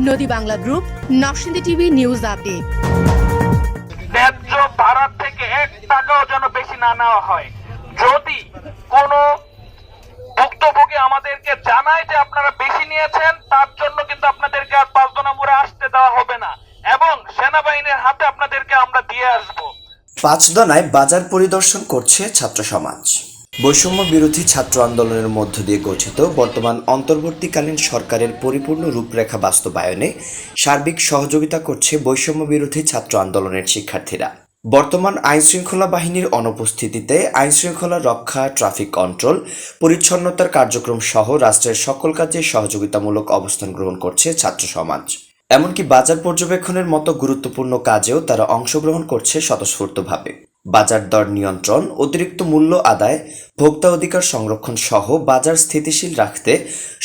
নদী Bangla group, Narsingdi TV news update. ন্যায্য ভাড়ার থেকে 1 টাকাও যেন বেশি না নেওয়া হয়। যদি কোনো ভুক্তভোগী আমাদেরকে জানায় যে আপনারা বেশি নিয়েছেন, তার জন্য কিন্তু আপনাদেরকে আর 5 নম্বরে আসতে দেওয়া হবে না এবং সেনাবাহিনীর হাতে আপনাদেরকে আমরা দিয়ে আসবো। পাঁচদনায় বাজার পরিদর্শন করছে ছাত্র সমাজ। বৈষম্য বিরোধী ছাত্র আন্দোলনের মধ্য দিয়ে গঠিত বর্তমান অন্তর্বর্তীকালীন সরকারের পরিপূর্ণ রূপরেখা বাস্তবায়নে সার্বিক সহযোগিতা করছে বৈষম্য বিরোধী ছাত্র আন্দোলনের শিক্ষার্থীরা। বর্তমান আইনশৃঙ্খলা বাহিনীর অনুপস্থিতিতে আইনশৃঙ্খলা রক্ষা, ট্রাফিক কন্ট্রোল, পরিচ্ছন্নতার কার্যক্রম সহ রাষ্ট্রের সকল কাজে সহযোগিতামূলক অবস্থান গ্রহণ করছে ছাত্র সমাজ। এমনকি বাজার পর্যবেক্ষণের মতো গুরুত্বপূর্ণ কাজেও তারা অংশগ্রহণ করছে স্বতঃস্ফূর্তভাবে। বাজার দর নিয়ন্ত্রণ, অতিরিক্ত মূল্য আদায়, ভোক্তা অধিকার সংরক্ষণ সহ বাজার স্থিতিশীল রাখতে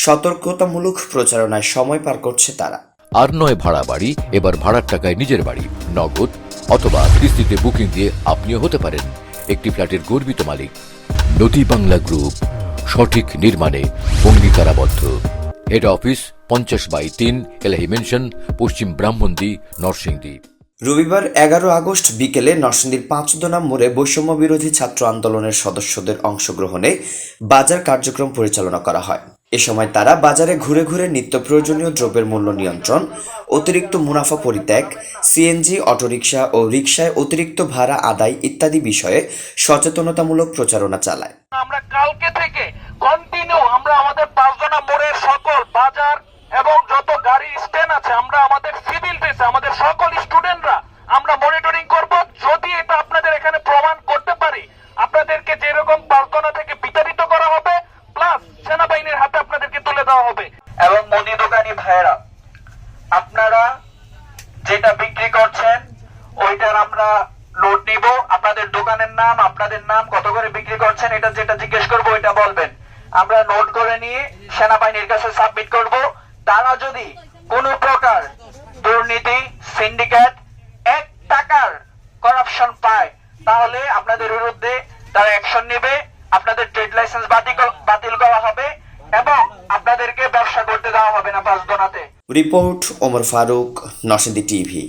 সতর্কতামূলক প্রচারণায় সময় পার করছে তারা। আর নয় ভাড়া বাড়ি, এবার ভাড়ার টাকায় নিজের বাড়ি, নগদ অথবা কিস্তিতে বুকিং দিয়ে আপনিও হতে পারেন একটি ফ্ল্যাটের গর্বিত মালিক। নদী বাংলা গ্রুপ, সঠিক নির্মাণে অঙ্গীকারাবদ্ধ। হেড অফিস 50/3 এলাহি মেনশন, পশ্চিম ব্রাহ্মণদী, নরসিংদী। রবিবার 11 আগস্ট বিকেলে নরসিংদীর পাঁচদনা মোড়ে বৈষম্য বিরোধী ছাত্র আন্দোলনের সদস্যদের অংশগ্রহণে বাজার কার্যক্রম পরিচালনা করা হয়। এ সময় তারা বাজারে ঘুরে ঘুরে নিত্য প্রয়োজনীয় দ্রব্যের মূল্য নিয়ন্ত্রণ, অতিরিক্ত মুনাফা পরিত্যাগ, সিএনজি, অটোরিকশা ও রিকশায় অতিরিক্ত ভাড়া আদায় ইত্যাদি বিষয়ে সচেতনতামূলক প্রচারণা চালায়। আমরা কালকে থেকে কন্টিনিউ আমরা আমাদের 5 মোড়ের সকল বাজার এবং যত গাড়ি স্ট্যান্ড আছে, আমরা আমাদের সিভিল ড্রেসে আমাদের সকল স্টুডেন্টরা আমরা মনিটরিং করব। যদি এটা আপনাদের এখানে প্রমাণ করতে পারি, আপনাদেরকে যেরকম 5 থেকে বিতাড়িত করা হবে, প্লাস সেনাবাহিনীর হাতে আপনাদেরকে তুলে দেওয়া হবে। এবং মুদি দোকানি ভাইয়েরা, আপনারা যেটা বিক্রি করছেন ওইটার আমরা নোট নিব। আপনাদের দোকানের নাম, আপনাদের নাম, কত করে বিক্রি করছেন, এটা যেটা জিজ্ঞেস করবো ওইটা বলবেন। আমরা নোট করে নিয়ে সেনাবাহিনীর কাছে সাবমিট করব। তারা যদি কোনো প্রকার দুর্নীতি, সিন্ডিকেট, 1 টাকার করাপশন পায়, তাহলে আপনাদের বিরুদ্ধে তারা অ্যাকশন নেবে। আপনাদের ট্রেড লাইসেন্স বাতিল করা হবে এবং আপনাদেরকে ব্যবসা করতে দেওয়া হবে না পাঁচদনাতে। Report Omar Faruk, Narsingdi TV.